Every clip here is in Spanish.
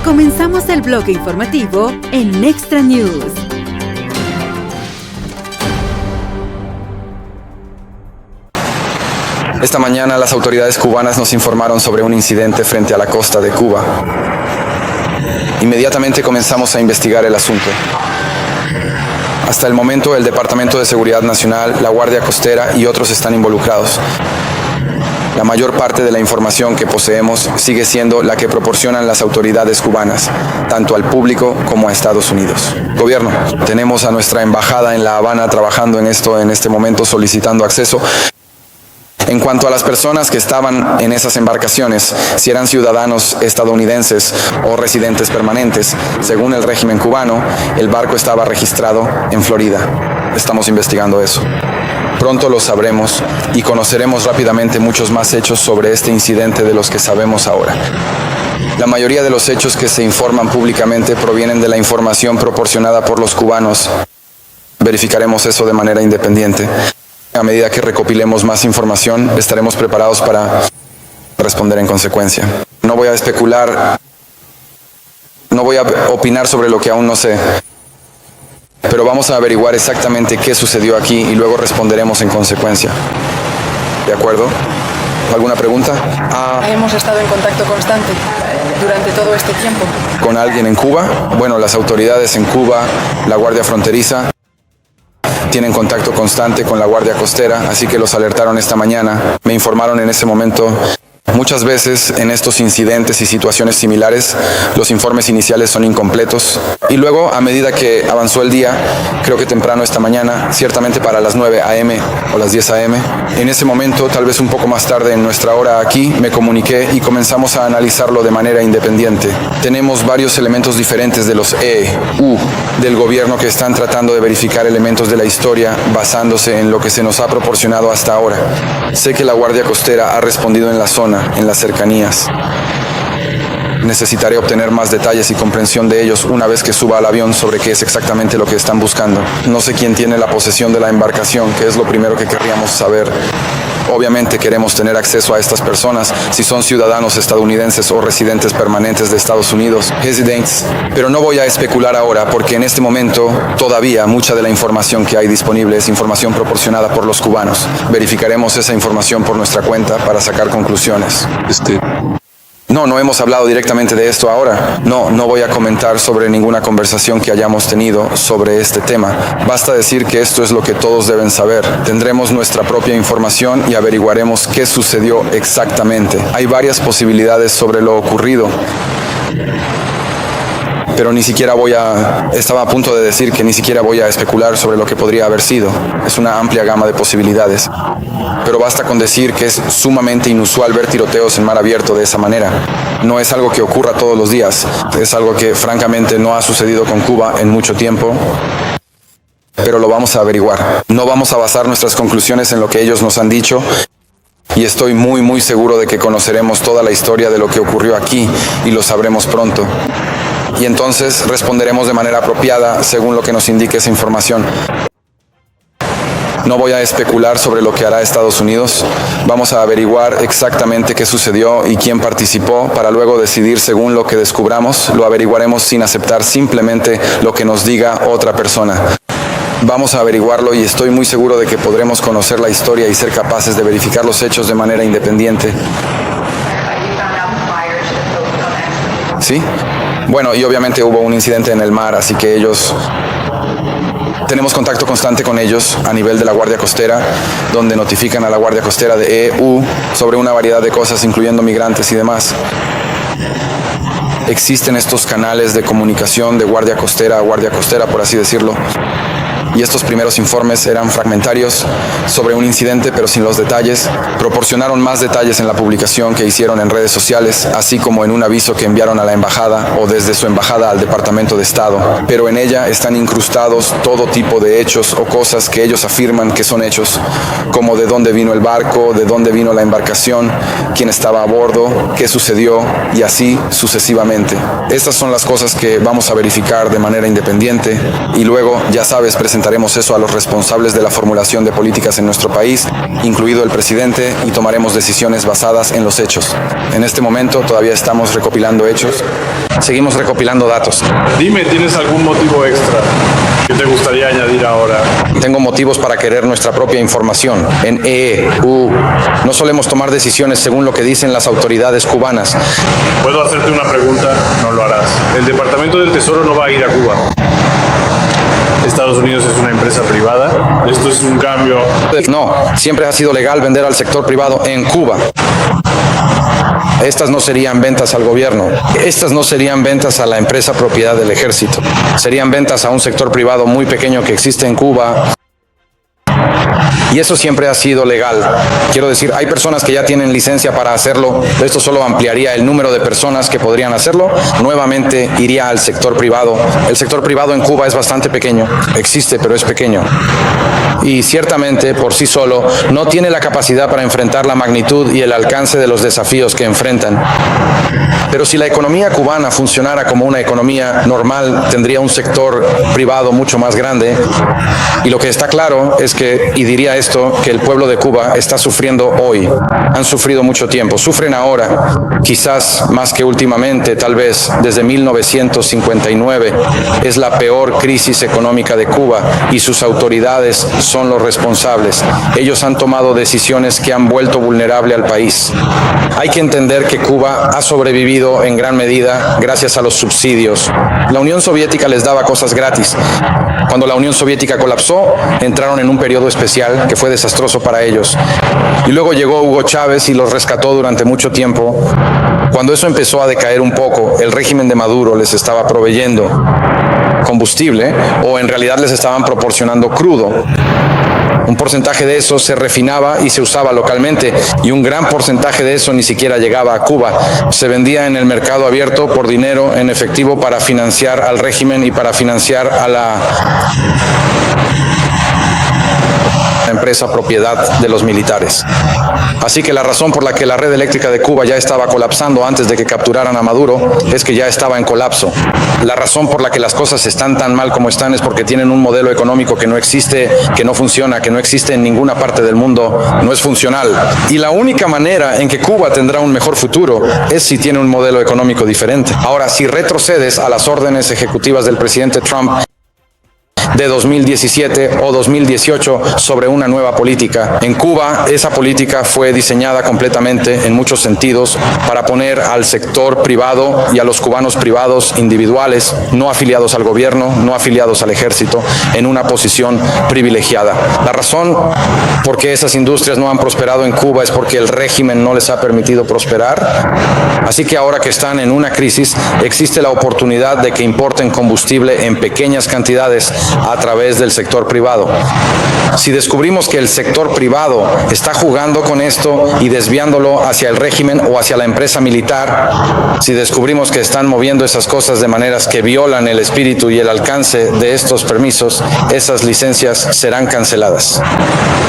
Comenzamos el bloque informativo en Extra News. Esta mañana las autoridades cubanas nos informaron sobre un incidente frente a la costa de Cuba. Inmediatamente comenzamos a investigar el asunto. Hasta el momento, el Departamento de Seguridad Nacional, la Guardia Costera y otros están involucrados. La mayor parte de la información que poseemos sigue siendo la que proporcionan las autoridades cubanas, tanto al público como a Estados Unidos. Gobierno, tenemos a nuestra embajada en La Habana trabajando en esto en este momento, solicitando acceso. En cuanto a las personas que estaban en esas embarcaciones, si eran ciudadanos estadounidenses o residentes permanentes, según el régimen cubano, el barco estaba registrado en Florida. Estamos investigando eso. Pronto lo sabremos y conoceremos rápidamente muchos más hechos sobre este incidente de los que sabemos ahora. La mayoría de los hechos que se informan públicamente provienen de la información proporcionada por los cubanos. Verificaremos eso de manera independiente. A medida que recopilemos más información, estaremos preparados para responder en consecuencia. No voy a especular, no voy a opinar sobre lo que aún no sé, pero vamos a averiguar exactamente qué sucedió aquí y luego responderemos en consecuencia. ¿De acuerdo? ¿Alguna pregunta? Hemos estado en contacto constante durante todo este tiempo. ¿Con alguien en Cuba? Bueno, las autoridades en Cuba, la Guardia Fronteriza, tienen contacto constante con la Guardia Costera, así que los alertaron esta mañana. Me informaron en ese momento. Muchas veces en estos incidentes y situaciones similares, los informes iniciales son incompletos. Y luego, a medida que avanzó el día, creo que temprano esta mañana, ciertamente para las 9 a.m. o las 10 a.m., en ese momento, tal vez un poco más tarde en nuestra hora aquí, me comuniqué y comenzamos a analizarlo de manera independiente. Tenemos varios elementos diferentes de los EU del gobierno que están tratando de verificar elementos de la historia basándose en lo que se nos ha proporcionado hasta ahora. Sé que la Guardia Costera ha respondido en la zona, en las cercanías. Necesitaré obtener más detalles y comprensión de ellos una vez que suba al avión sobre qué es exactamente lo que están buscando. No sé quién tiene la posesión de la embarcación, que es lo primero que querríamos saber. Obviamente queremos tener acceso a estas personas, si son ciudadanos estadounidenses o residentes permanentes de Estados Unidos, residentes. Pero no voy a especular ahora porque en este momento todavía mucha de la información que hay disponible es información proporcionada por los cubanos. Verificaremos esa información por nuestra cuenta para sacar conclusiones. No hemos hablado directamente de esto ahora. No voy a comentar sobre ninguna conversación que hayamos tenido sobre este tema. Basta decir que esto es lo que todos deben saber. Tendremos nuestra propia información y averiguaremos qué sucedió exactamente. Hay varias posibilidades sobre lo ocurrido. Pero estaba a punto de decir que ni siquiera voy a especular sobre lo que podría haber sido. Es una amplia gama de posibilidades. Pero basta con decir que es sumamente inusual ver tiroteos en mar abierto de esa manera. No es algo que ocurra todos los días. Es algo que francamente no ha sucedido con Cuba en mucho tiempo. Pero lo vamos a averiguar. No vamos a basar nuestras conclusiones en lo que ellos nos han dicho. Y estoy muy seguro de que conoceremos toda la historia de lo que ocurrió aquí y lo sabremos pronto. Y entonces responderemos de manera apropiada según lo que nos indique esa información. No voy a especular sobre lo que hará Estados Unidos. Vamos a averiguar exactamente qué sucedió y quién participó para luego decidir según lo que descubramos. Lo averiguaremos sin aceptar simplemente lo que nos diga otra persona. Vamos a averiguarlo y estoy muy seguro de que podremos conocer la historia y ser capaces de verificar los hechos de manera independiente. ¿Sí? Bueno, y obviamente hubo un incidente en el mar, así que tenemos contacto constante con ellos a nivel de la Guardia Costera, donde notifican a la Guardia Costera de EU sobre una variedad de cosas, incluyendo migrantes y demás. Existen estos canales de comunicación de guardia costera a guardia costera, por así decirlo. Y estos primeros informes eran fragmentarios sobre un incidente, pero sin los detalles. Proporcionaron más detalles en la publicación que hicieron en redes sociales, así como en un aviso que enviaron a la embajada o desde su embajada al Departamento de Estado. Pero en ella están incrustados todo tipo de hechos o cosas que ellos afirman que son hechos, como de dónde vino el barco, de dónde vino la embarcación, quién estaba a bordo, qué sucedió y así sucesivamente. Estas son las cosas que vamos a verificar de manera independiente y luego, ya sabes, presentar presentaremos eso a los responsables de la formulación de políticas en nuestro país, incluido el presidente, y tomaremos decisiones basadas en los hechos. En este momento todavía estamos recopilando hechos. Seguimos recopilando datos. Dime, ¿tienes algún motivo extra que te gustaría añadir ahora? Tengo motivos para querer nuestra propia información. En EU no solemos tomar decisiones según lo que dicen las autoridades cubanas. ¿Puedo hacerte una pregunta? No lo harás. El Departamento del Tesoro no va a ir a Cuba. Estados Unidos es una empresa privada. Esto es un cambio. No, siempre ha sido legal vender al sector privado en Cuba. Estas no serían ventas al gobierno, estas no serían ventas a la empresa propiedad del ejército, serían ventas a un sector privado muy pequeño que existe en Cuba. Y eso siempre ha sido legal. Quiero decir, hay personas que ya tienen licencia para hacerlo. Esto solo ampliaría el número de personas que podrían hacerlo. Nuevamente iría al sector privado. El sector privado en Cuba es bastante pequeño. Existe, pero es pequeño. Y ciertamente, por sí solo, no tiene la capacidad para enfrentar la magnitud y el alcance de los desafíos que enfrentan. Pero si la economía cubana funcionara como una economía normal, tendría un sector privado mucho más grande. Y lo que está claro es que, y diría esto, que el pueblo de Cuba está sufriendo hoy. Han sufrido mucho tiempo. Sufren ahora, quizás más que últimamente, tal vez desde 1959. Es la peor crisis económica de Cuba y sus autoridades son los responsables. Ellos han tomado decisiones que han vuelto vulnerable al país. Hay que entender que Cuba ha sobrevivido en gran medida gracias a los subsidios. La Unión Soviética les daba cosas gratis. Cuando la Unión Soviética colapsó, entraron en un periodo especial que fue desastroso para ellos. Y luego llegó Hugo Chávez y los rescató durante mucho tiempo. Cuando eso empezó a decaer un poco, el régimen de Maduro les estaba proveyendo combustible o en realidad les estaban proporcionando crudo. Un porcentaje de eso se refinaba y se usaba localmente y un gran porcentaje de eso ni siquiera llegaba a Cuba. Se vendía en el mercado abierto por dinero en efectivo para financiar al régimen y para financiar a la empresa propiedad de los militares. Así que la razón por la que la red eléctrica de Cuba ya estaba colapsando antes de que capturaran a Maduro es que ya estaba en colapso. La razón por la que las cosas están tan mal como están es porque tienen un modelo económico que no existe, que no funciona, que no existe en ninguna parte del mundo, no es funcional. Y la única manera en que Cuba tendrá un mejor futuro es si tiene un modelo económico diferente. Ahora, si retrocedes a las órdenes ejecutivas del presidente Trump de 2017 o 2018 sobre una nueva política. En Cuba, esa política fue diseñada completamente, en muchos sentidos, para poner al sector privado y a los cubanos privados individuales, no afiliados al gobierno, no afiliados al ejército, en una posición privilegiada. La razón por qué esas industrias no han prosperado en Cuba es porque el régimen no les ha permitido prosperar. Así que ahora que están en una crisis, existe la oportunidad de que importen combustible en pequeñas cantidades a través del sector privado. Si descubrimos que el sector privado está jugando con esto y desviándolo hacia el régimen o hacia la empresa militar, si descubrimos que están moviendo esas cosas de maneras que violan el espíritu y el alcance de estos permisos, esas licencias serán canceladas.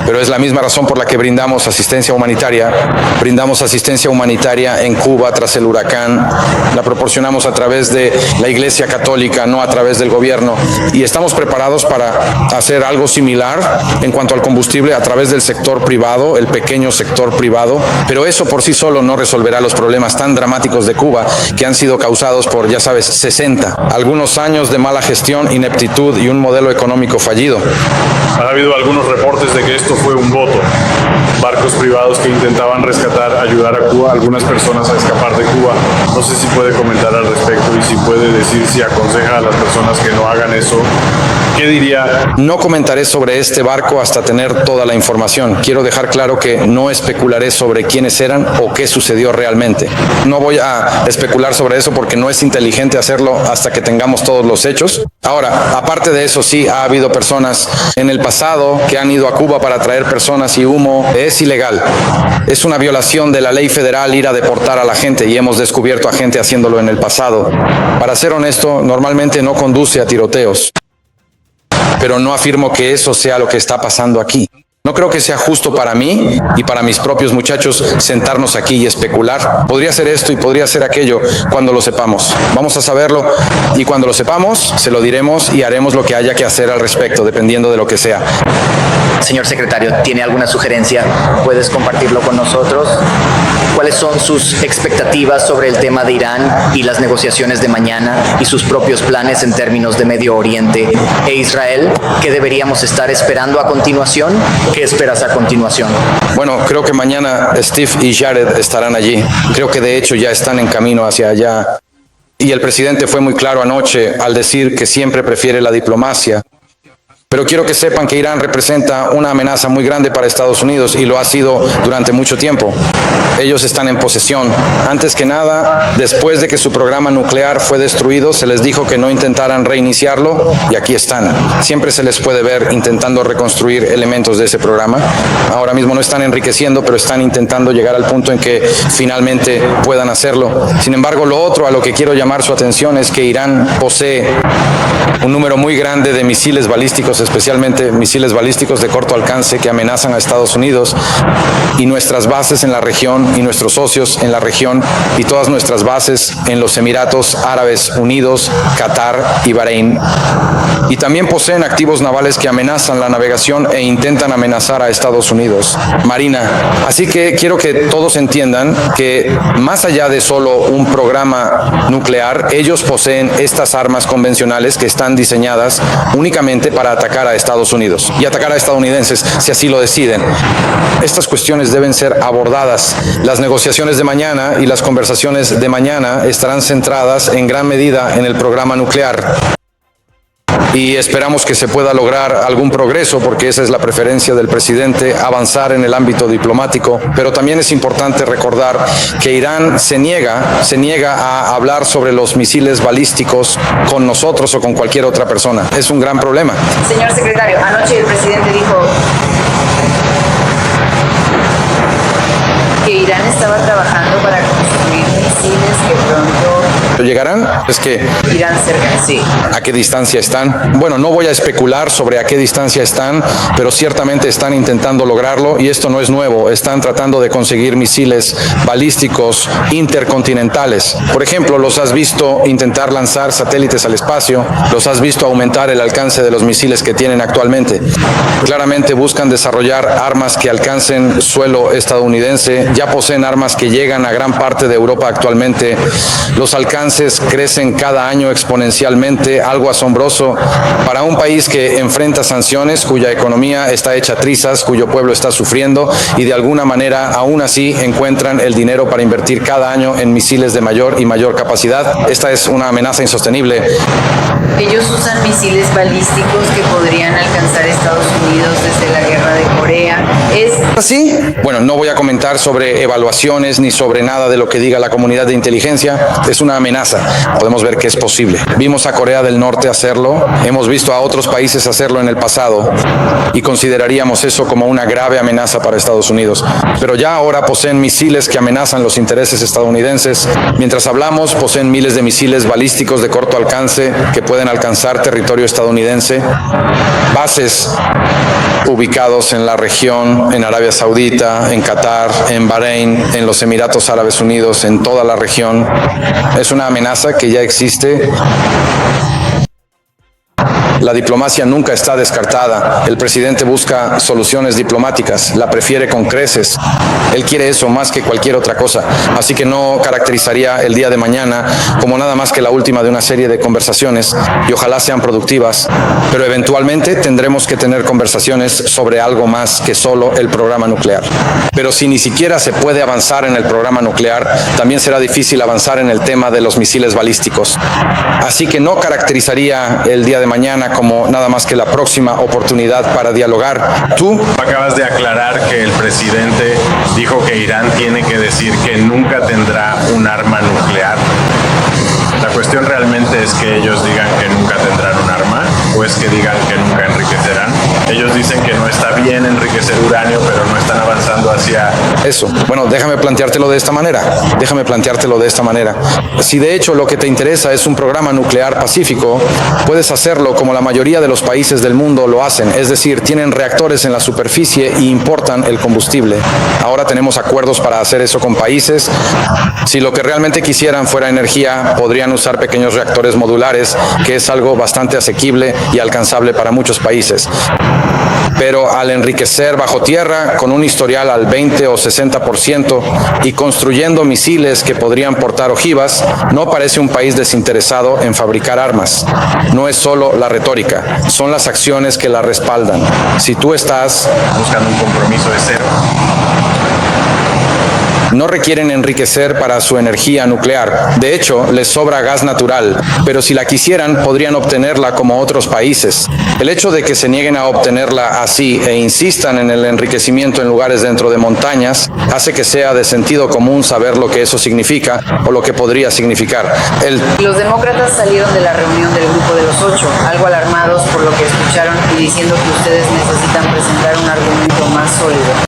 Pero es la misma razón por la que brindamos asistencia humanitaria. Brindamos asistencia humanitaria en Cuba tras el huracán. La proporcionamos a través de la Iglesia Católica, no a través del gobierno. Y estamos preparados para hacer algo similar en cuanto al combustible a través del sector privado, el pequeño sector privado, pero eso por sí solo no resolverá los problemas tan dramáticos de Cuba que han sido causados por, ya sabes, 60, algunos años de mala gestión, ineptitud y un modelo económico fallido. Ha habido algunos reportes de que esto fue un voto. Barcos privados que intentaban rescatar, ayudar a Cuba, algunas personas a escapar de Cuba. No sé si puede comentar al respecto y si puede decir si aconseja a las personas que no hagan eso. ¿Qué diría? No comentaré sobre este barco hasta tener toda la información. Quiero dejar claro que no especularé sobre quiénes eran o qué sucedió realmente. No voy a especular sobre eso porque no es inteligente hacerlo hasta que tengamos todos los hechos. Ahora, aparte de eso, sí ha habido personas en el pasado que han ido a Cuba para traer personas y humo. Es ilegal. Es una violación de la ley federal ir a deportar a la gente y hemos descubierto a gente haciéndolo en el pasado. Para ser honesto, normalmente no conduce a tiroteos. Pero no afirmo que eso sea lo que está pasando aquí. No creo que sea justo para mí y para mis propios muchachos sentarnos aquí y especular. Podría ser esto y podría ser aquello cuando lo sepamos. Vamos a saberlo y cuando lo sepamos se lo diremos y haremos lo que haya que hacer al respecto, dependiendo de lo que sea. Señor secretario, ¿tiene alguna sugerencia? ¿Puedes compartirlo con nosotros? ¿Cuáles son sus expectativas sobre el tema de Irán y las negociaciones de mañana y sus propios planes en términos de Medio Oriente e Israel? ¿Qué deberíamos estar esperando a continuación? ¿Qué esperas a continuación? Bueno, creo que mañana Steve y Jared estarán allí. Creo que de hecho ya están en camino hacia allá. Y el presidente fue muy claro anoche al decir que siempre prefiere la diplomacia. Pero quiero que sepan que Irán representa una amenaza muy grande para Estados Unidos y lo ha sido durante mucho tiempo. Ellos están en posesión. Antes que nada, después de que su programa nuclear fue destruido, se les dijo que no intentaran reiniciarlo y aquí están. Siempre se les puede ver intentando reconstruir elementos de ese programa. Ahora mismo no están enriqueciendo, pero están intentando llegar al punto en que finalmente puedan hacerlo. Sin embargo, lo otro a lo que quiero llamar su atención es que Irán posee un número muy grande de misiles balísticos, especialmente misiles balísticos de corto alcance que amenazan a Estados Unidos y nuestras bases en la región y nuestros socios en la región y todas nuestras bases en los Emiratos Árabes Unidos, Qatar y Bahrein. Y también poseen activos navales que amenazan la navegación e intentan amenazar a Estados Unidos. Marina. Así que quiero que todos entiendan que más allá de solo un programa nuclear, ellos poseen estas armas convencionales que están diseñadas únicamente para atacar a Estados Unidos y atacar a estadounidenses si así lo deciden. Estas cuestiones deben ser abordadas. Las negociaciones de mañana y las conversaciones de mañana estarán centradas en gran medida en el programa nuclear. Y esperamos que se pueda lograr algún progreso, porque esa es la preferencia del presidente, avanzar en el ámbito diplomático. Pero también es importante recordar que Irán se niega a hablar sobre los misiles balísticos con nosotros o con cualquier otra persona. Es un gran problema. Señor secretario, anoche el presidente dijo que Irán estaba trabajando para construir misiles que pronto ¿Llegarán? Es que irán cerca, sí. ¿A qué distancia están? Bueno, no voy a especular sobre a qué distancia están, pero ciertamente están intentando lograrlo y esto no es nuevo. Están tratando de conseguir misiles balísticos intercontinentales. Por ejemplo, los has visto intentar lanzar satélites al espacio, los has visto aumentar el alcance de los misiles que tienen actualmente. Claramente buscan desarrollar armas que alcancen suelo estadounidense. Ya poseen armas que llegan a gran parte de Europa actualmente. Los alcances crecen cada año exponencialmente, algo asombroso para un país que enfrenta sanciones, cuya economía está hecha trizas, cuyo pueblo está sufriendo y de alguna manera aún así encuentran el dinero para invertir cada año en misiles de mayor y mayor capacidad. Esta es una amenaza insostenible. Ellos usan misiles balísticos que podrían alcanzar Estados Unidos desde la guerra de Corea. ¿Es así? Bueno, no voy a comentar sobre evaluaciones ni sobre nada de lo que diga la comunidad de inteligencia. Es una amenaza. Podemos ver que es posible. Vimos a Corea del Norte hacerlo, hemos visto a otros países hacerlo en el pasado y consideraríamos eso como una grave amenaza para Estados Unidos. Pero ya ahora poseen misiles que amenazan los intereses estadounidenses. Mientras hablamos, poseen miles de misiles balísticos de corto alcance que pueden alcanzar territorio estadounidense. Bases ubicados en la región, en Arabia Saudita, en Qatar, en Bahrein, en los Emiratos Árabes Unidos, en toda la región. Es una amenaza que ya existe. La diplomacia nunca está descartada. El presidente busca soluciones diplomáticas, la prefiere con creces. Él quiere eso más que cualquier otra cosa. Así que no caracterizaría el día de mañana como nada más que la última de una serie de conversaciones y ojalá sean productivas. Pero eventualmente tendremos que tener conversaciones sobre algo más que solo el programa nuclear. Pero si ni siquiera se puede avanzar en el programa nuclear, también será difícil avanzar en el tema de los misiles balísticos. Así que no caracterizaría el día de mañana como nada más que la próxima oportunidad para dialogar. Tú acabas de aclarar que el presidente dijo que Irán tiene que decir que nunca tendrá un arma nuclear. La cuestión realmente es que ellos digan que nunca tendrán un arma. después que digan que nunca enriquecerán. Ellos dicen que no está bien enriquecer uranio, pero no están avanzando hacia eso. Bueno, déjame planteártelo de esta manera. Si de hecho lo que te interesa es un programa nuclear pacífico, puedes hacerlo como la mayoría de los países del mundo lo hacen. Es decir, tienen reactores en la superficie y importan el combustible. Ahora tenemos acuerdos para hacer eso con países. Si lo que realmente quisieran fuera energía, podrían usar pequeños reactores modulares, que es algo bastante asequible y alcanzable para muchos países. Pero al enriquecer bajo tierra con un historial al 20 o 60% y construyendo misiles que podrían portar ojivas, no parece un país desinteresado en fabricar armas. No es solo la retórica, son las acciones que la respaldan. Si tú estás buscando un compromiso de cero. No requieren enriquecer para su energía nuclear. De hecho, les sobra gas natural, pero si la quisieran, podrían obtenerla como otros países. El hecho de que se nieguen a obtenerla así e insistan en el enriquecimiento en lugares dentro de montañas hace que sea de sentido común saber lo que eso significa o lo que podría significar. Los demócratas salieron de la reunión del Grupo de los 8, algo alarmados por lo que escucharon y diciendo que ustedes necesitan presentar un argumento más sólido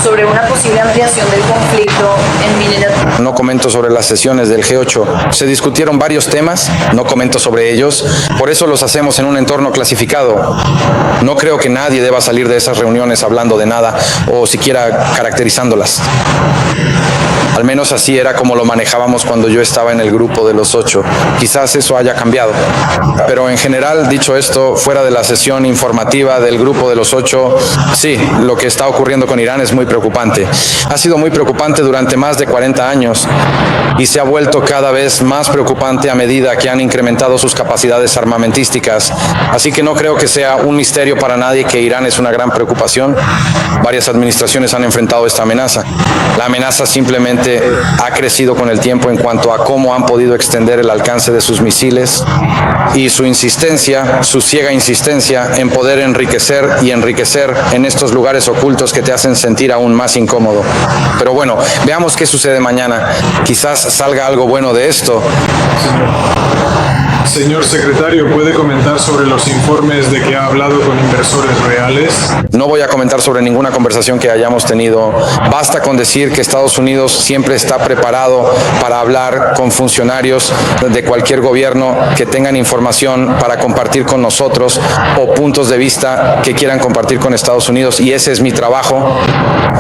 sobre una posible ampliación del conflicto en minería. No comento sobre las sesiones del G8. Se discutieron varios temas, no comento sobre ellos, por eso los hacemos en un entorno clasificado. No creo que nadie deba salir de esas reuniones hablando de nada o siquiera caracterizándolas. Al menos así era como lo manejábamos cuando yo estaba en el Grupo de los 8. Quizás eso haya cambiado. Pero en general, dicho esto, fuera de la sesión informativa del Grupo de los 8, sí, lo que está ocurriendo con Irán es muy preocupante. Ha sido muy preocupante durante más de 40 años y se ha vuelto cada vez más preocupante a medida que han incrementado sus capacidades armamentísticas. Así que no creo que sea un misterio para nadie que Irán es una gran preocupación. Varias administraciones han enfrentado esta amenaza. La amenaza simplemente ha crecido con el tiempo en cuanto a cómo han podido extender el alcance de sus misiles y su insistencia, su ciega insistencia en poder enriquecer y enriquecer en estos lugares ocultos que te hacen sentir aún más incómodo. Pero bueno, veamos qué sucede mañana. Quizás salga algo bueno de esto. Señor secretario, ¿puede comentar sobre los informes de que ha hablado con inversores reales? No voy a comentar sobre ninguna conversación que hayamos tenido. Basta con decir que Estados Unidos siempre está preparado para hablar con funcionarios de cualquier gobierno que tengan información para compartir con nosotros o puntos de vista que quieran compartir con Estados Unidos, y ese es mi trabajo.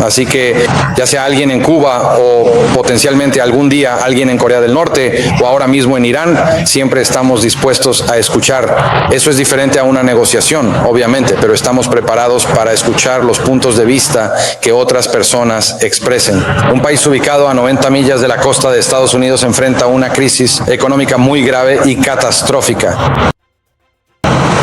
Así que ya sea alguien en Cuba o potencialmente algún día alguien en Corea del Norte o ahora mismo en Irán, siempre estamos dispuestos a escuchar. Eso es diferente a una negociación, obviamente, pero estamos preparados para escuchar los puntos de vista que otras personas expresen. Un país ubicado a 90 millas de la costa de Estados Unidos enfrenta una crisis económica muy grave y catastrófica.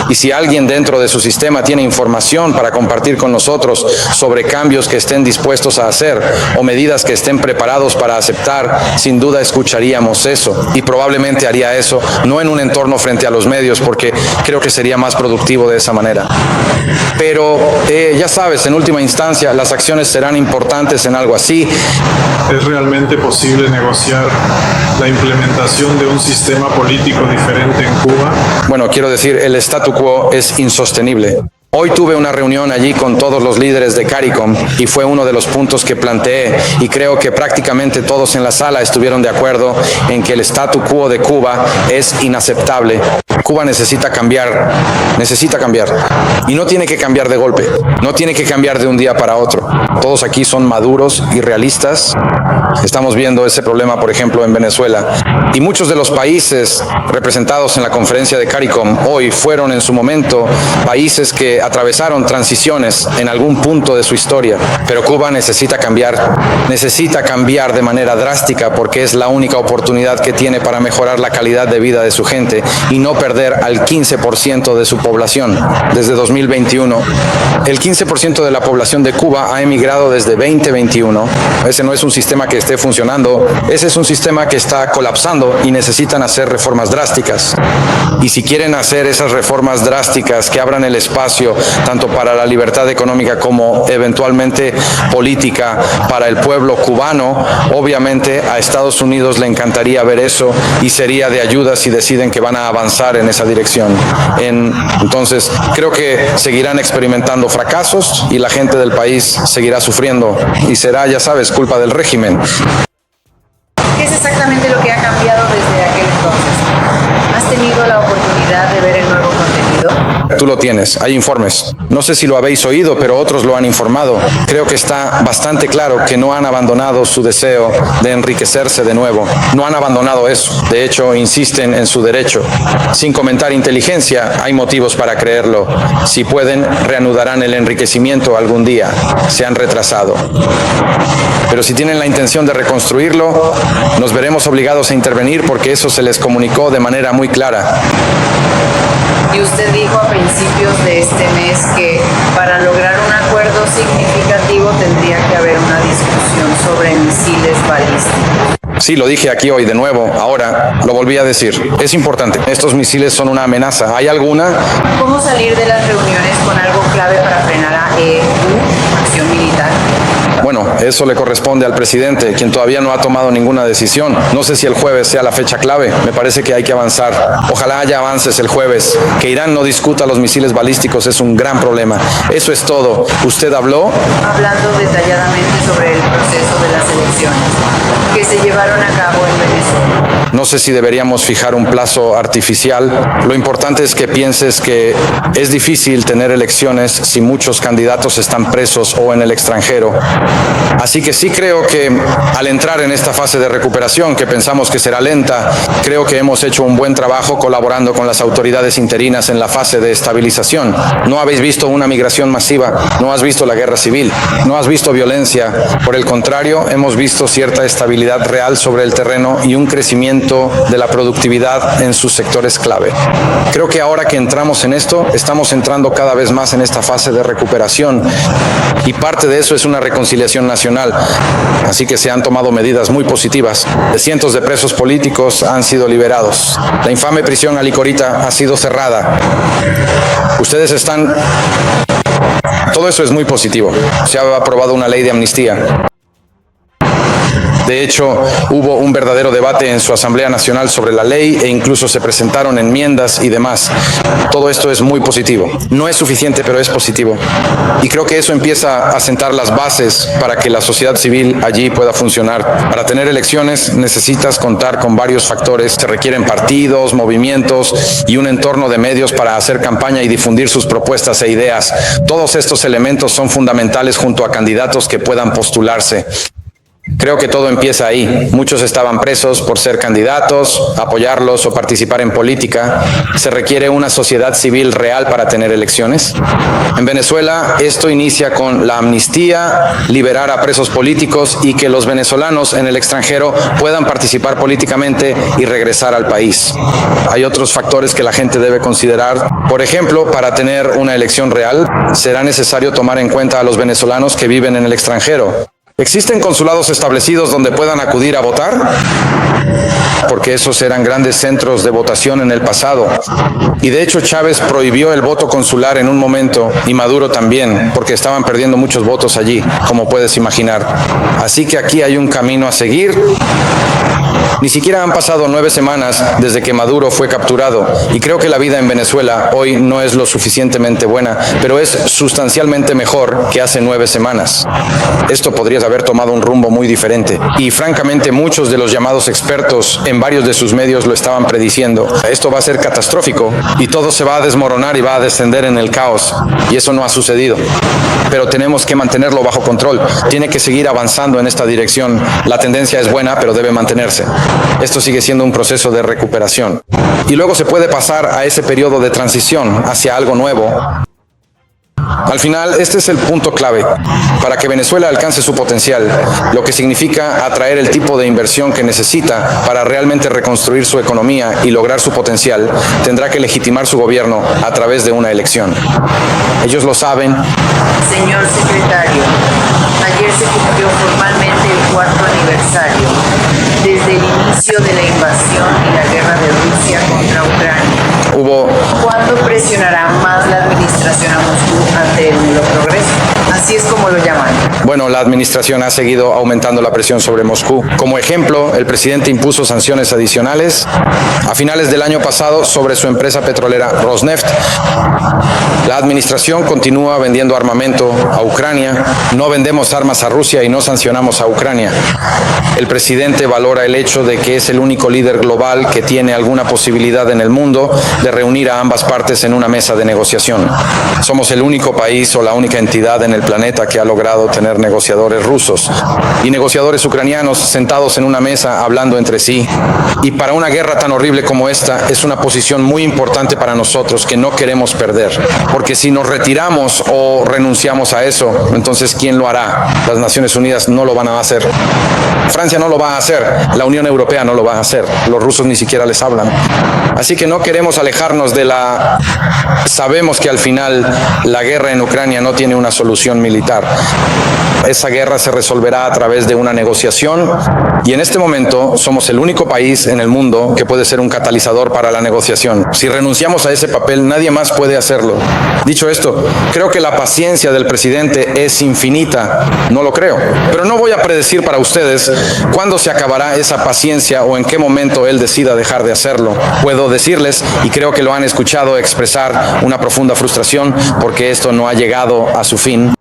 Y si alguien dentro de su sistema tiene información para compartir con nosotros sobre cambios que estén dispuestos a hacer o medidas que estén preparados para aceptar, sin duda escucharíamos eso. Y probablemente haría eso, no en un entorno frente a los medios, porque creo que sería más productivo de esa manera. Pero ya sabes, en última instancia, las acciones serán importantes en algo así. ¿Es realmente posible negociar la implementación de un sistema político diferente en Cuba? Bueno, quiero decir, el statu quo es insostenible. Hoy tuve una reunión allí con todos los líderes de CARICOM y fue uno de los puntos que planteé, y creo que prácticamente todos en la sala estuvieron de acuerdo en que el statu quo de Cuba es inaceptable. Cuba necesita cambiar, y no tiene que cambiar de golpe, no tiene que cambiar de un día para otro. Todos aquí son maduros y realistas. Estamos viendo ese problema, por ejemplo, en Venezuela, y muchos de los países representados en la conferencia de CARICOM hoy fueron en su momento países que atravesaron transiciones en algún punto de su historia, pero Cuba necesita cambiar de manera drástica, porque es la única oportunidad que tiene para mejorar la calidad de vida de su gente y no perder al 15% de su población. Desde 2021, el 15% de la población de Cuba ha emigrado desde 2021. Ese no es un sistema que esté funcionando, ese es un sistema que está colapsando y necesitan hacer reformas drásticas. Y si quieren hacer esas reformas drásticas que abran el espacio beneficio tanto para la libertad económica como eventualmente política para el pueblo cubano. Obviamente a Estados Unidos le encantaría ver eso y sería de ayuda si deciden que van a avanzar en esa dirección. Entonces, creo que seguirán experimentando fracasos y la gente del país seguirá sufriendo y será, ya sabes, culpa del régimen. ¿Qué es exactamente lo que ha cambiado desde aquel entonces? ¿Has tenido la oportunidad de ver el nuevo contenido? Tú lo tienes, hay informes. No sé si lo habéis oído, pero otros lo han informado. Creo que está bastante claro que no han abandonado su deseo de enriquecerse de nuevo. No han abandonado eso. De hecho, insisten en su derecho. Sin comentar inteligencia, hay motivos para creerlo. Si pueden, reanudarán el enriquecimiento algún día. Se han retrasado. Pero si tienen la intención de reconstruirlo, nos veremos obligados a intervenir porque eso se les comunicó de manera muy clara. Y usted dijo a principios de este mes que para lograr un acuerdo significativo tendría que haber una discusión sobre misiles balísticos. Sí, lo dije aquí hoy de nuevo, ahora lo volví a decir. Es importante, estos misiles son una amenaza. ¿Hay alguna? ¿Cómo salir de las reuniones con algo clave para frenar a acción militar? Bueno, eso le corresponde al presidente, quien todavía no ha tomado ninguna decisión. No sé si el jueves sea la fecha clave. Me parece que hay que avanzar. Ojalá haya avances el jueves. Que Irán no discuta los misiles balísticos es un gran problema. Eso es todo. ¿Usted habló? Hablando detalladamente sobre el proceso de las elecciones que se llevaron a cabo en Venezuela. No sé si deberíamos fijar un plazo artificial. Lo importante es que pienses que es difícil tener elecciones si muchos candidatos están presos o en el extranjero. Así que sí creo que al entrar en esta fase de recuperación, que pensamos que será lenta, creo que hemos hecho un buen trabajo colaborando con las autoridades interinas en la fase de estabilización. No habéis visto una migración masiva, no has visto la guerra civil, no has visto violencia. Por el contrario, hemos visto cierta estabilidad real sobre el terreno y un crecimiento de la productividad en sus sectores clave. Creo que ahora que entramos en esto, estamos entrando cada vez más en esta fase de recuperación y parte de eso es una reconciliación nacional. Así que se han tomado medidas muy positivas. Cientos de presos políticos han sido liberados. La infame prisión Alicorita ha sido cerrada. Ustedes están... Todo eso es muy positivo. Se ha aprobado una ley de amnistía. De hecho, hubo un verdadero debate en su Asamblea Nacional sobre la ley e incluso se presentaron enmiendas y demás. Todo esto es muy positivo. No es suficiente, pero es positivo. Y creo que eso empieza a sentar las bases para que la sociedad civil allí pueda funcionar. Para tener elecciones necesitas contar con varios factores. Se requieren partidos, movimientos y un entorno de medios para hacer campaña y difundir sus propuestas e ideas. Todos estos elementos son fundamentales junto a candidatos que puedan postularse. Creo que todo empieza ahí. Muchos estaban presos por ser candidatos, apoyarlos o participar en política. ¿Se requiere una sociedad civil real para tener elecciones? En Venezuela, esto inicia con la amnistía, liberar a presos políticos y que los venezolanos en el extranjero puedan participar políticamente y regresar al país. Hay otros factores que la gente debe considerar. Por ejemplo, para tener una elección real, será necesario tomar en cuenta a los venezolanos que viven en el extranjero. ¿Existen consulados establecidos donde puedan acudir a votar? Porque esos eran grandes centros de votación en el pasado. Y de hecho Chávez prohibió el voto consular en un momento y Maduro también, porque estaban perdiendo muchos votos allí, como puedes imaginar. Así que aquí hay un camino a seguir. Ni siquiera han pasado 9 semanas desde que Maduro fue capturado y creo que la vida en Venezuela hoy no es lo suficientemente buena, pero es sustancialmente mejor que hace 9 semanas. Esto podría haber tomado un rumbo muy diferente y francamente muchos de los llamados expertos en varios de sus medios lo estaban prediciendo. Esto va a ser catastrófico y todo se va a desmoronar y va a descender en el caos y eso no ha sucedido. Pero tenemos que mantenerlo bajo control. Tiene que seguir avanzando en esta dirección. La tendencia es buena, pero debe mantenerse. Esto sigue siendo un proceso de recuperación. Y luego se puede pasar a ese periodo de transición hacia algo nuevo. Al final, este es el punto clave para que Venezuela alcance su potencial, lo que significa atraer el tipo de inversión que necesita para realmente reconstruir su economía y lograr su potencial. Tendrá que legitimar su gobierno a través de una elección. Ellos lo saben. Señor secretario, ayer se cumplió formalmente el 4º aniversario desde el inicio de la invasión y la guerra de Rusia contra Ucrania. ¿Cuándo presionará más la administración a Moscú Bueno, la administración ha seguido aumentando la presión sobre Moscú. Como ejemplo, el presidente impuso sanciones adicionales a finales del año pasado sobre su empresa petrolera Rosneft. La administración continúa vendiendo armamento a Ucrania. No vendemos armas a Rusia y no sancionamos a Ucrania. El presidente valora el hecho de que es el único líder global que tiene alguna posibilidad en el mundo de reunir a ambas partes en una mesa de negociación. Somos el único país o la única entidad en el planeta que ha logrado tener negociadores rusos y negociadores ucranianos sentados en una mesa hablando entre sí. Y para una guerra tan horrible como esta es una posición muy importante para nosotros que no queremos perder, porque si nos retiramos o renunciamos a eso, entonces ¿quién lo hará? Las Naciones Unidas no lo van a hacer. Francia no lo va a hacer, la Unión Europea no lo va a hacer, los rusos ni siquiera les hablan. Así que no queremos alejarnos de la... Sabemos que al final la guerra en Ucrania no tiene una solución militar. Esa guerra se resolverá a través de una negociación y en este momento somos el único país en el mundo que puede ser un catalizador para la negociación. Si renunciamos a ese papel, nadie más puede hacerlo. Dicho esto, creo que la paciencia del presidente es infinita. No lo creo, pero no voy a predecir para ustedes cuándo se acabará esa paciencia o en qué momento él decida dejar de hacerlo. Puedo decirles, y creo que lo han escuchado expresar, una profunda frustración porque esto no ha llegado a su fin,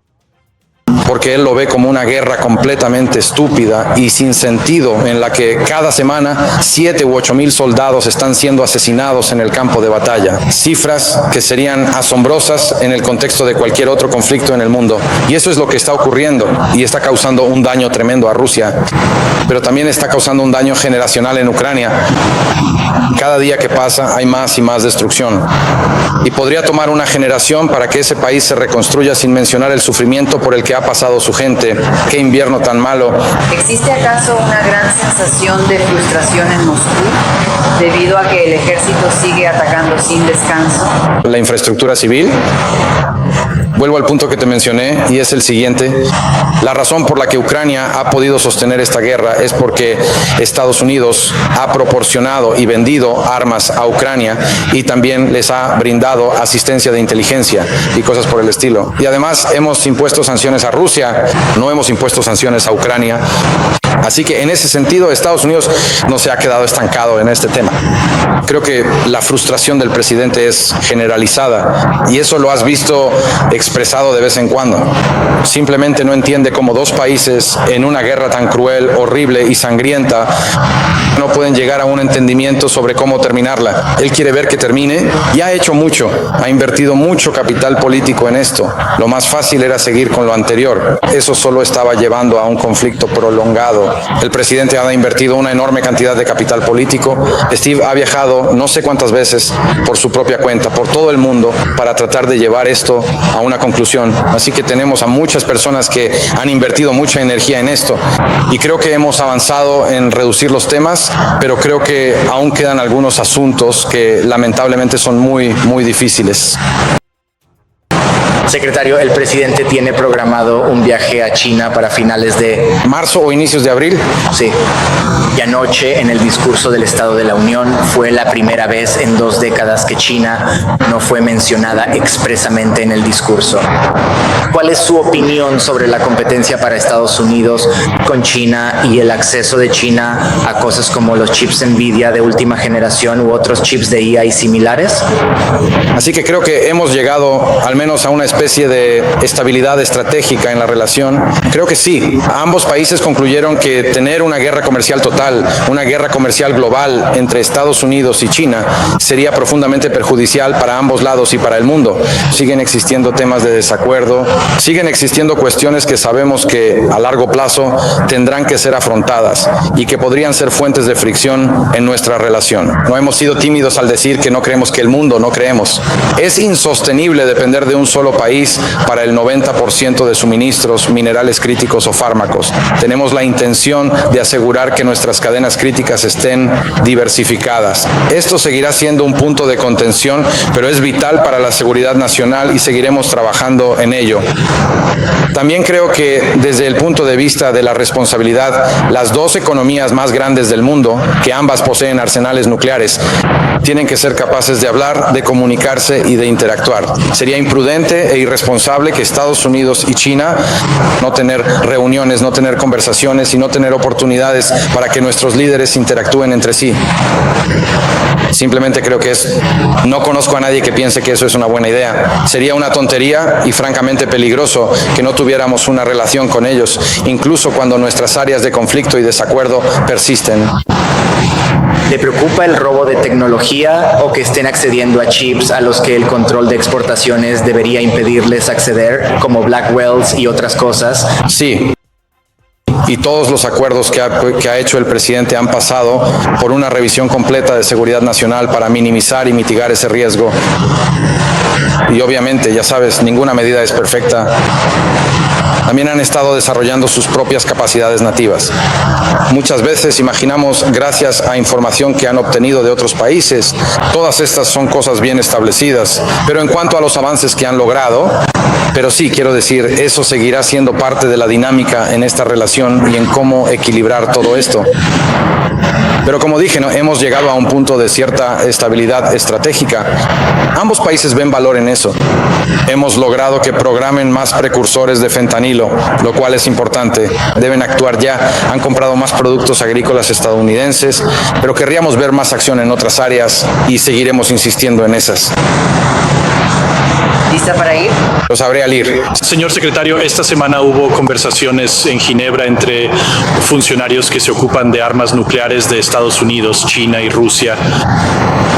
porque él lo ve como una guerra completamente estúpida y sin sentido, en la que cada semana 7 u 8 mil soldados están siendo asesinados en el campo de batalla. Cifras que serían asombrosas en el contexto de cualquier otro conflicto en el mundo. Y eso es lo que está ocurriendo y está causando un daño tremendo a Rusia, pero también está causando un daño generacional en Ucrania. Cada día que pasa hay más y más destrucción. Y podría tomar una generación para que ese país se reconstruya sin mencionar el sufrimiento por el que ha pasado su gente. Qué invierno tan malo. ¿Existe acaso una gran sensación de frustración en Moscú debido a que el ejército sigue atacando sin descanso? La infraestructura civil. Vuelvo al punto que te mencioné y es el siguiente. La razón por la que Ucrania ha podido sostener esta guerra es porque Estados Unidos ha proporcionado y vendido armas a Ucrania y también les ha brindado asistencia de inteligencia y cosas por el estilo. Y además hemos impuesto sanciones a Rusia, no hemos impuesto sanciones a Ucrania. Así que en ese sentido Estados Unidos no se ha quedado estancado en este tema. Creo que la frustración del presidente es generalizada y eso lo has visto expresado de vez en cuando. Simplemente no entiende cómo dos países en una guerra tan cruel, horrible y sangrienta no pueden llegar a un entendimiento sobre cómo terminarla. Él quiere ver que termine y ha hecho mucho, ha invertido mucho capital político en esto. Lo más fácil era seguir con lo anterior. Eso solo estaba llevando a un conflicto prolongado. El presidente ha invertido una enorme cantidad de capital político. Steve ha viajado no sé cuántas veces por su propia cuenta, por todo el mundo, para tratar de llevar esto a una conclusión. Así que tenemos a muchas personas que han invertido mucha energía en esto y creo que hemos avanzado en reducir los temas, pero creo que aún quedan algunos asuntos que lamentablemente son muy difíciles. Secretario, el presidente tiene programado un viaje a China para finales de marzo o inicios de abril. Sí. Y anoche, en el discurso del Estado de la Unión, fue la primera vez en 2 décadas que China no fue mencionada expresamente en el discurso. ¿Cuál es su opinión sobre la competencia para Estados Unidos con China y el acceso de China a cosas como los chips Nvidia de última generación u otros chips de IA y similares? Así que creo que hemos llegado al menos a una especie de estabilidad estratégica en la relación. Creo que sí. Ambos países concluyeron que tener una guerra comercial total, una guerra comercial global entre Estados Unidos y China sería profundamente perjudicial para ambos lados y para el mundo. Siguen existiendo temas de desacuerdo, siguen existiendo cuestiones que sabemos que a largo plazo tendrán que ser afrontadas y que podrían ser fuentes de fricción en nuestra relación. No hemos sido tímidos al decir que no creemos que el mundo, no creemos. Es insostenible depender de un solo país para el 90% de suministros, minerales críticos o fármacos. Tenemos la intención de asegurar que nuestras cadenas críticas estén diversificadas. Esto seguirá siendo un punto de contención, pero es vital para la seguridad nacional y seguiremos trabajando en ello. También creo que desde el punto de vista de la responsabilidad, las dos economías más grandes del mundo, que ambas poseen arsenales nucleares, tienen que ser capaces de hablar, de comunicarse y de interactuar. Sería imprudente e irresponsable que Estados Unidos y China no tener reuniones, no tener conversaciones y no tener oportunidades para que nuestros líderes interactúen entre sí. Simplemente creo que no conozco a nadie que piense que eso es una buena idea. Sería una tontería y francamente peligroso que no tuviéramos una relación con ellos, incluso cuando nuestras áreas de conflicto y desacuerdo persisten. ¿Le preocupa el robo de tecnología o que estén accediendo a chips a los que el control de exportaciones debería impedirles acceder, como Blackwells y otras cosas? Sí. Y todos los acuerdos que ha hecho el presidente han pasado por una revisión completa de seguridad nacional para minimizar y mitigar ese riesgo. Y obviamente, ya sabes, ninguna medida es perfecta. También han estado desarrollando sus propias capacidades nativas. Muchas veces imaginamos, gracias a información que han obtenido de otros países, todas estas son cosas bien establecidas. Pero en cuanto a los avances que han logrado, pero sí, quiero decir, eso seguirá siendo parte de la dinámica en esta relación y en cómo equilibrar todo esto. Pero como dije, hemos llegado a un punto de cierta estabilidad estratégica. Ambos países ven valor en eso. Hemos logrado que programen más precursores de fentanilo, lo cual es importante. Deben actuar ya. Han comprado más productos agrícolas estadounidenses, pero querríamos ver más acción en otras áreas y seguiremos insistiendo en esas. ¿Lista para ir? Lo sabré al ir. Señor secretario, esta semana hubo conversaciones en Ginebra entre funcionarios que se ocupan de armas nucleares de Estados Unidos, China y Rusia.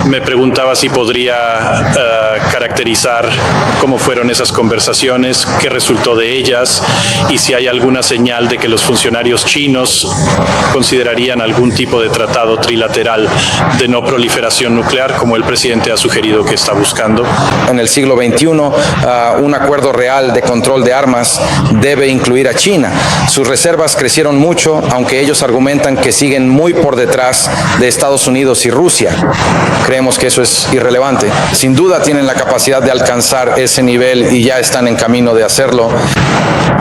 Me preguntaba si podría caracterizar cómo fueron esas conversaciones, qué resultó de ellas y si hay alguna señal de que los funcionarios chinos considerarían algún tipo de tratado trilateral de no proliferación nuclear, como el presidente ha sugerido que está buscando. En el siglo XXI, un acuerdo real de control de armas debe incluir a China. Sus reservas crecieron mucho, aunque ellos argumentan que siguen muy por detrás de Estados Unidos y Rusia. Creemos que eso es irrelevante. Sin duda tienen la capacidad de alcanzar ese nivel y ya están en camino de hacerlo.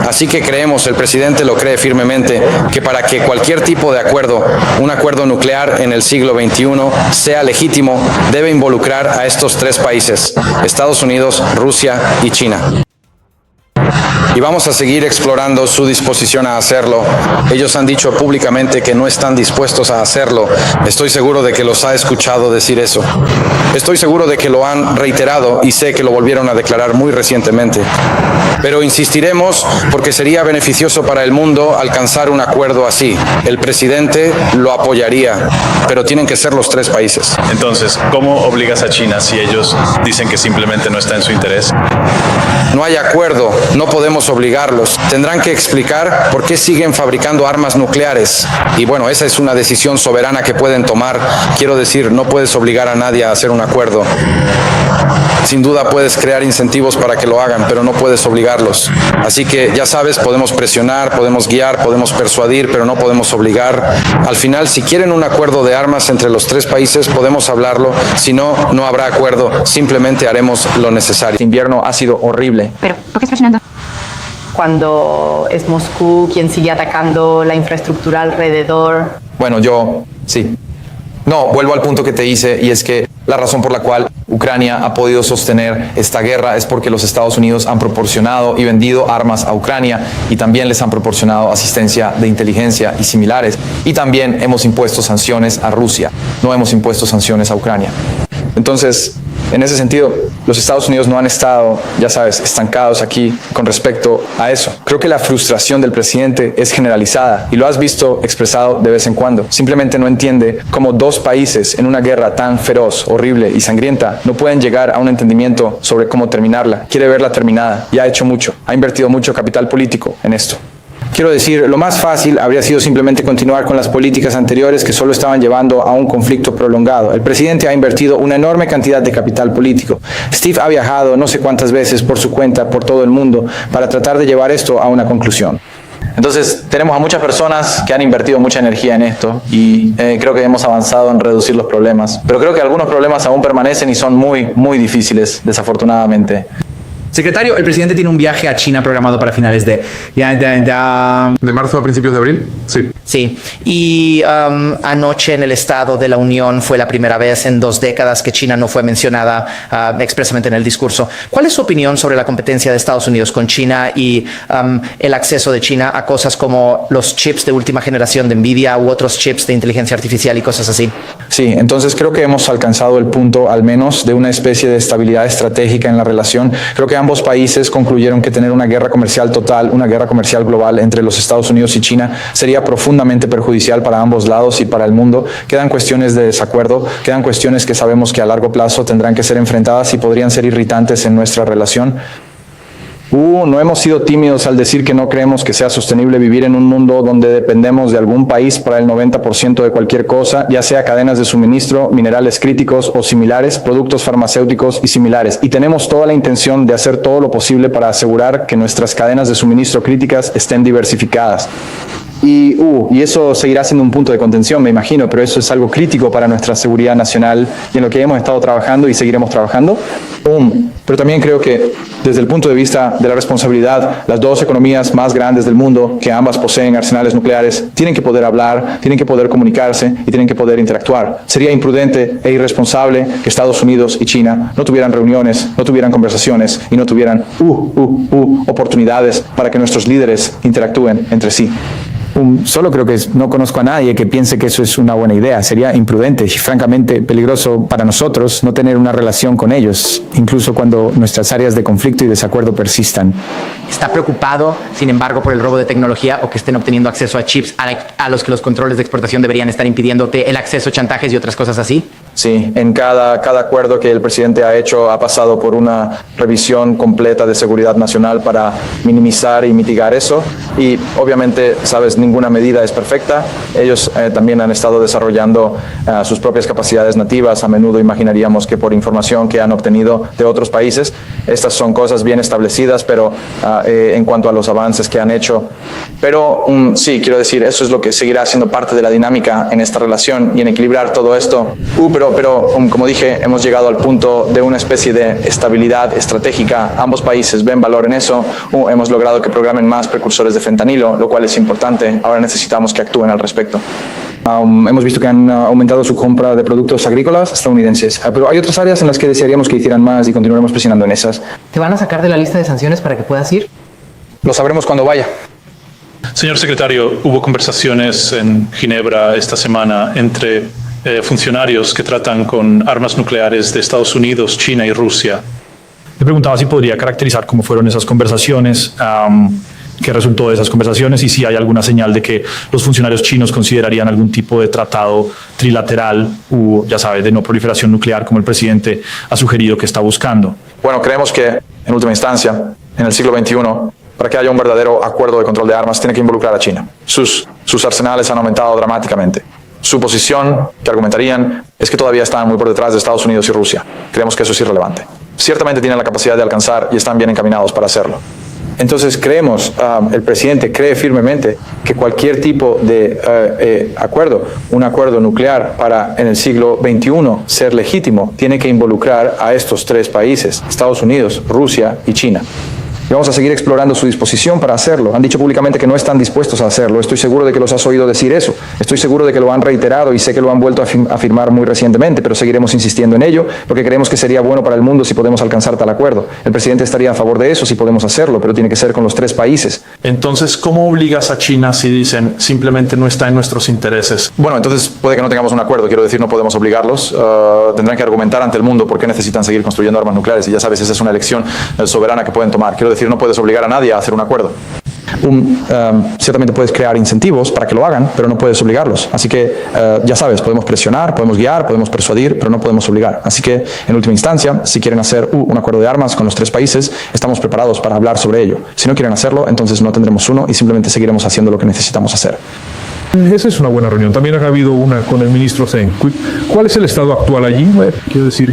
Así que creemos, el presidente lo cree firmemente, que para que cualquier tipo de acuerdo, un acuerdo nuclear en el siglo XXI, sea legítimo, debe involucrar a estos tres países, Estados Unidos, Rusia y China. Y vamos a seguir explorando su disposición a hacerlo. Ellos han dicho públicamente que no están dispuestos a hacerlo. Estoy seguro de que los ha escuchado decir eso. Estoy seguro de que lo han reiterado y sé que lo volvieron a declarar muy recientemente. Pero insistiremos porque sería beneficioso para el mundo alcanzar un acuerdo así. El presidente lo apoyaría, pero tienen que ser los tres países. Entonces, ¿cómo obligas a China si ellos dicen que simplemente no está en su interés? No hay acuerdo, no podemos obligarlos. Tendrán que explicar por qué siguen fabricando armas nucleares. Y bueno, esa es una decisión soberana que pueden tomar. Quiero decir, no puedes obligar a nadie a hacer un acuerdo. Sin duda puedes crear incentivos para que lo hagan, pero no puedes obligarlos. Así que ya sabes, podemos presionar, podemos guiar, podemos persuadir, pero no podemos obligar. Al final, si quieren un acuerdo de armas entre los tres países, podemos hablarlo. Si no, no habrá acuerdo. Simplemente haremos lo necesario. Este invierno ha sido horrible. Pero, ¿por qué estás presionando? Cuando es Moscú quien sigue atacando la infraestructura alrededor. Bueno, sí. No, vuelvo al punto que te hice, y es que la razón por la cual Ucrania ha podido sostener esta guerra es porque los Estados Unidos han proporcionado y vendido armas a Ucrania y también les han proporcionado asistencia de inteligencia y similares. Y también hemos impuesto sanciones a Rusia, no hemos impuesto sanciones a Ucrania. Entonces, en ese sentido, los Estados Unidos no han estado, ya sabes, estancados aquí con respecto a eso. Creo que la frustración del presidente es generalizada y lo has visto expresado de vez en cuando. Simplemente no entiende cómo dos países en una guerra tan feroz, horrible y sangrienta no pueden llegar a un entendimiento sobre cómo terminarla. Quiere verla terminada y ha hecho mucho, ha invertido mucho capital político en esto. Quiero decir, lo más fácil habría sido simplemente continuar con las políticas anteriores que solo estaban llevando a un conflicto prolongado. El presidente ha invertido una enorme cantidad de capital político. Steve ha viajado no sé cuántas veces por su cuenta por todo el mundo para tratar de llevar esto a una conclusión. Entonces, tenemos a muchas personas que han invertido mucha energía en esto y creo que hemos avanzado en reducir los problemas. Pero creo que algunos problemas aún permanecen y son muy, muy difíciles, desafortunadamente. Secretario, el presidente tiene un viaje a China programado para finales de marzo a principios de abril. Sí. Sí, y anoche en el Estado de la Unión fue la primera vez en 2 décadas que China no fue mencionada expresamente en el discurso. ¿Cuál es su opinión sobre la competencia de Estados Unidos con China y el acceso de China a cosas como los chips de última generación de Nvidia u otros chips de inteligencia artificial y cosas así? Sí, entonces creo que hemos alcanzado el punto al menos de una especie de estabilidad estratégica en la relación. Creo que ambos países concluyeron que tener una guerra comercial total, una guerra comercial global entre los Estados Unidos y China sería profundamente perjudicial para ambos lados y para el mundo. Quedan cuestiones de desacuerdo, quedan cuestiones que sabemos que a largo plazo tendrán que ser enfrentadas y podrían ser irritantes en nuestra relación. No hemos sido tímidos al decir que no creemos que sea sostenible vivir en un mundo donde dependemos de algún país para el 90% de cualquier cosa, ya sea cadenas de suministro, minerales críticos o similares, productos farmacéuticos y similares. Y tenemos toda la intención de hacer todo lo posible para asegurar que nuestras cadenas de suministro críticas estén diversificadas. Y eso seguirá siendo un punto de contención, me imagino, pero eso es algo crítico para nuestra seguridad nacional y en lo que hemos estado trabajando y seguiremos trabajando. Pero también creo que desde el punto de vista de la responsabilidad, las 2 economías más grandes del mundo, que ambas poseen arsenales nucleares, tienen que poder hablar, tienen que poder comunicarse y tienen que poder interactuar. Sería imprudente e irresponsable que Estados Unidos y China no tuvieran reuniones, no tuvieran conversaciones y no tuvieran oportunidades para que nuestros líderes interactúen entre sí. Solo creo que no conozco a nadie que piense que eso es una buena idea. Sería imprudente y francamente peligroso para nosotros no tener una relación con ellos, incluso cuando nuestras áreas de conflicto y desacuerdo persistan. ¿Está preocupado, sin embargo, por el robo de tecnología o que estén obteniendo acceso a chips a los que los controles de exportación deberían estar impidiéndote el acceso, chantajes y otras cosas así? Sí, en cada acuerdo que el presidente ha hecho ha pasado por una revisión completa de seguridad nacional para minimizar y mitigar eso. Y obviamente, sabes, ninguna medida es perfecta. Ellos también han estado desarrollando sus propias capacidades nativas. A menudo imaginaríamos que por información que han obtenido de otros países, estas son cosas bien establecidas, pero en cuanto a los avances que han hecho. Pero sí, quiero decir, eso es lo que seguirá siendo parte de la dinámica en esta relación y en equilibrar todo esto. Pero como dije, hemos llegado al punto de una especie de estabilidad estratégica. Ambos países ven valor en eso. Hemos logrado que programen más precursores de fentanilo, lo cual es importante. Ahora necesitamos que actúen al respecto. Hemos visto que han aumentado su compra de productos agrícolas estadounidenses, pero hay otras áreas en las que desearíamos que hicieran más y continuaremos presionando en esas. ¿Te van a sacar de la lista de sanciones para que puedas ir? Lo sabremos cuando vaya. Señor secretario, hubo conversaciones en Ginebra esta semana entre funcionarios que tratan con armas nucleares de Estados Unidos, China y Rusia. Le preguntaba si podría caracterizar cómo fueron esas conversaciones, qué resultó de esas conversaciones y si hay alguna señal de que los funcionarios chinos considerarían algún tipo de tratado trilateral ya sabes, de no proliferación nuclear como el presidente ha sugerido que está buscando. Bueno, creemos que en última instancia, en el siglo XXI, para que haya un verdadero acuerdo de control de armas, tiene que involucrar a China. Sus arsenales han aumentado dramáticamente. Su posición, que argumentarían, es que todavía están muy por detrás de Estados Unidos y Rusia. Creemos que eso es irrelevante. Ciertamente tienen la capacidad de alcanzar y están bien encaminados para hacerlo. Entonces creemos, el presidente cree firmemente que cualquier tipo de acuerdo, un acuerdo nuclear para en el siglo XXI ser legítimo, tiene que involucrar a estos 3 países, Estados Unidos, Rusia y China. Y vamos a seguir explorando su disposición para hacerlo. Han dicho públicamente que no están dispuestos a hacerlo. Estoy seguro de que los has oído decir eso. Estoy seguro de que lo han reiterado y sé que lo han vuelto a afirmar muy recientemente, pero seguiremos insistiendo en ello porque creemos que sería bueno para el mundo si podemos alcanzar tal acuerdo. El presidente estaría a favor de eso si podemos hacerlo, pero tiene que ser con los 3 países. Entonces, ¿cómo obligas a China si dicen simplemente no está en nuestros intereses? Bueno, entonces puede que no tengamos un acuerdo. Quiero decir, no podemos obligarlos. Tendrán que argumentar ante el mundo por qué necesitan seguir construyendo armas nucleares. Y ya sabes, esa es una elección soberana que pueden tomar. Quiero decir, no puedes obligar a nadie a hacer un acuerdo. Ciertamente puedes crear incentivos para que lo hagan, pero no puedes obligarlos. Así que, ya sabes, podemos presionar, podemos guiar, podemos persuadir, pero no podemos obligar. Así que, en última instancia, si quieren hacer un acuerdo de armas con los 3 países, estamos preparados para hablar sobre ello. Si no quieren hacerlo, entonces no tendremos uno y simplemente seguiremos haciendo lo que necesitamos hacer. Esa es una buena reunión. También ha habido una con el ministro Zeng. ¿Cuál es el estado actual allí? Quiero decir,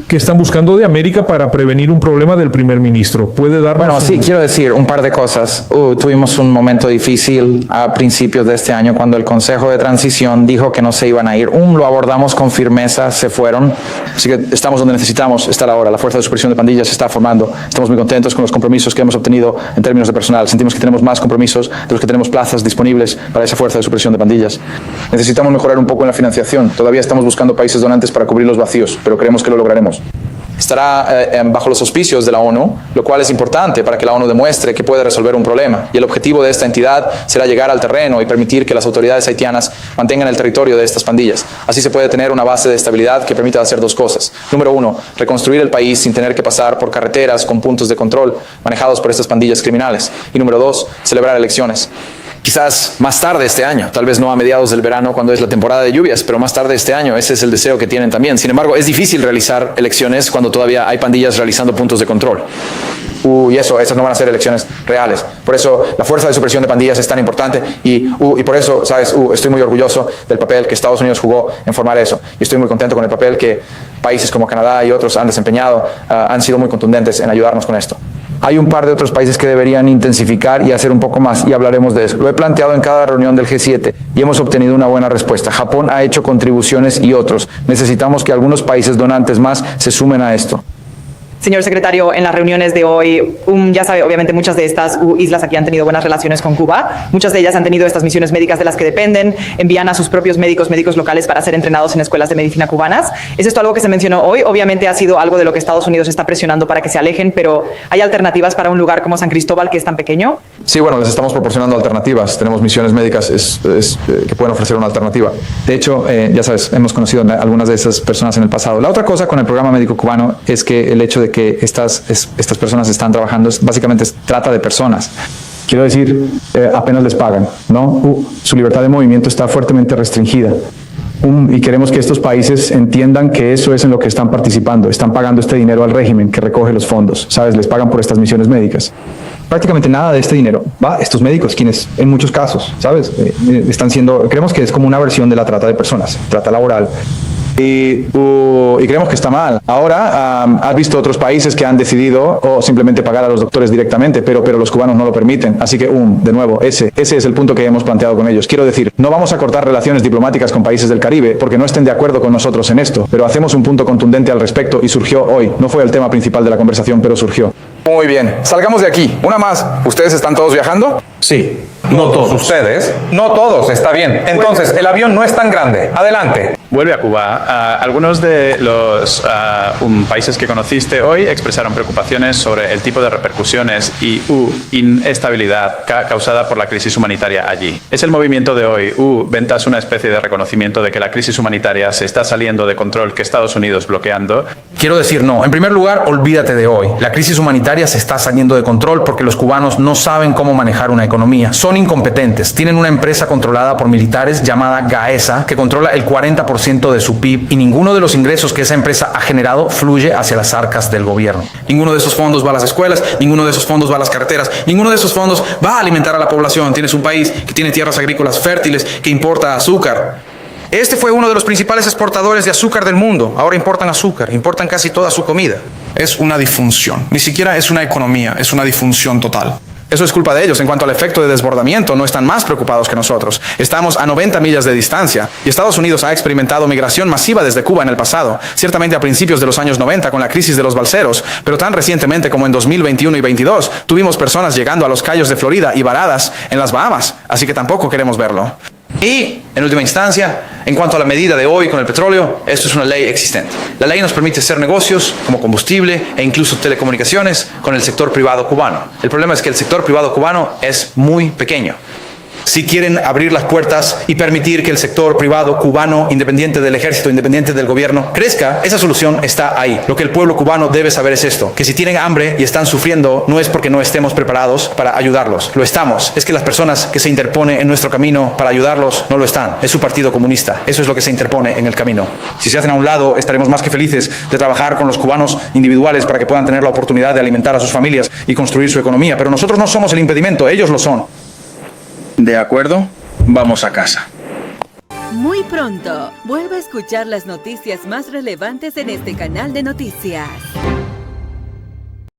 ¿qué están buscando de América para prevenir un problema del primer ministro? ¿Puede darnos? Bueno, sí, quiero decir un par de cosas. Tuvimos un momento difícil a principios de este año cuando el Consejo de Transición dijo que no se iban a ir. Lo abordamos con firmeza, se fueron. Así que estamos donde necesitamos estar ahora. La Fuerza de Supervisión de Pandillas se está formando. Estamos muy contentos con los compromisos que hemos obtenido en términos de personal. Sentimos que tenemos más compromisos de los que tenemos plazas disponibles para esa Fuerza de Supervisión de Pandillas. Necesitamos mejorar un poco en la financiación. Todavía estamos buscando países donantes para cubrir los vacíos, pero creemos que lo lograremos. Estará bajo los auspicios de la ONU, lo cual es importante para que la ONU demuestre que puede resolver un problema. Y el objetivo de esta entidad será llegar al terreno y permitir que las autoridades haitianas mantengan el territorio de estas pandillas. Así se puede tener una base de estabilidad que permita hacer dos cosas. Número uno, reconstruir el país sin tener que pasar por carreteras con puntos de control manejados por estas pandillas criminales. Y número dos, celebrar elecciones. Quizás más tarde este año, tal vez no a mediados del verano cuando es la temporada de lluvias, pero más tarde este año, ese es el deseo que tienen también. Sin embargo, es difícil realizar elecciones cuando todavía hay pandillas realizando puntos de control. Y esas no van a ser elecciones reales. Por eso la Fuerza de Supervisión de Pandillas es tan importante y por eso, ¿sabes? Estoy muy orgulloso del papel que Estados Unidos jugó en formar eso. Y estoy muy contento con el papel que países como Canadá y otros han desempeñado. Han sido muy contundentes en ayudarnos con esto. Hay un par de otros países que deberían intensificar y hacer un poco más, y hablaremos de eso. Lo he planteado en cada reunión del G7 y hemos obtenido una buena respuesta. Japón ha hecho contribuciones y otros. Necesitamos que algunos países donantes más se sumen a esto. Señor secretario, en las reuniones de hoy, ya sabe, obviamente muchas de estas islas aquí han tenido buenas relaciones con Cuba. Muchas de ellas han tenido estas misiones médicas de las que dependen, envían a sus propios médicos locales para ser entrenados en escuelas de medicina cubanas. ¿Es esto algo que se mencionó hoy? Obviamente ha sido algo de lo que Estados Unidos está presionando para que se alejen, pero ¿hay alternativas para un lugar como San Cristóbal, que es tan pequeño? Sí, bueno, les estamos proporcionando alternativas. Tenemos misiones médicas que pueden ofrecer una alternativa. De hecho, ya sabes, hemos conocido a algunas de esas personas en el pasado. La otra cosa con el programa médico cubano es que el hecho de que estas personas están trabajando básicamente trata de personas. Quiero decir, apenas les pagan, ¿no? Su libertad de movimiento está fuertemente restringida. Y queremos que estos países entiendan que eso es en lo que están participando. Están pagando este dinero al régimen que recoge los fondos, ¿sabes? Les pagan por estas misiones médicas. Prácticamente nada de este dinero va a estos médicos, quienes en muchos casos, ¿sabes? Creemos que es como una versión de la trata de personas, trata laboral. Y creemos que está mal. Ahora, has visto otros países que han decidido o simplemente pagar a los doctores directamente, pero los cubanos no lo permiten. Así que, de nuevo, ese es el punto que hemos planteado con ellos. Quiero decir, no vamos a cortar relaciones diplomáticas con países del Caribe porque no estén de acuerdo con nosotros en esto, pero hacemos un punto contundente al respecto y surgió hoy. No fue el tema principal de la conversación, pero surgió. Muy bien, salgamos de aquí. Una más. ¿Ustedes están todos viajando? Sí. No todos. ¿Ustedes? No todos, está bien. Entonces, el avión no es tan grande. Adelante. Vuelve a Cuba. Algunos de los países que conociste hoy expresaron preocupaciones sobre el tipo de repercusiones y inestabilidad causada por la crisis humanitaria allí. ¿Es el movimiento de hoy, ventas una especie de reconocimiento de que la crisis humanitaria se está saliendo de control, que Estados Unidos bloqueando? Quiero decir, no. En primer lugar, olvídate de hoy. La crisis humanitaria se está saliendo de control porque los cubanos no saben cómo manejar una economía. Son incompetentes. Tienen una empresa controlada por militares llamada Gaesa que controla el 40% de su PIB y ninguno de los ingresos que esa empresa ha generado fluye hacia las arcas del gobierno. Ninguno de esos fondos va a las escuelas, ninguno de esos fondos va a las carreteras, ninguno de esos fondos va a alimentar a la población. Tienes un país que tiene tierras agrícolas fértiles, que importa azúcar. Este fue uno de los principales exportadores de azúcar del mundo. Ahora importan azúcar, importan casi toda su comida. Es una disfunción. Ni siquiera es una economía, es una disfunción total. Eso es culpa de ellos. En cuanto al efecto de desbordamiento, no están más preocupados que nosotros. Estamos a 90 millas de distancia y Estados Unidos ha experimentado migración masiva desde Cuba en el pasado, ciertamente a principios de los años 90 con la crisis de los balseros, pero tan recientemente como en 2021 y 2022 tuvimos personas llegando a los cayos de Florida y varadas en las Bahamas, así que tampoco queremos verlo. Y, en última instancia, en cuanto a la medida de hoy con el petróleo, esto es una ley existente. La ley nos permite hacer negocios como combustible e incluso telecomunicaciones con el sector privado cubano. El problema es que el sector privado cubano es muy pequeño. Si quieren abrir las puertas y permitir que el sector privado cubano, independiente del ejército, independiente del gobierno, crezca, esa solución está ahí. Lo que el pueblo cubano debe saber es esto, que si tienen hambre y están sufriendo, no es porque no estemos preparados para ayudarlos. Lo estamos. Es que las personas que se interponen en nuestro camino para ayudarlos no lo están. Es su partido comunista. Eso es lo que se interpone en el camino. Si se hacen a un lado, estaremos más que felices de trabajar con los cubanos individuales para que puedan tener la oportunidad de alimentar a sus familias y construir su economía. Pero nosotros no somos el impedimento, ellos lo son. ¿De acuerdo? vamos a casa. Muy pronto, vuelve a escuchar las noticias más relevantes en este canal de noticias.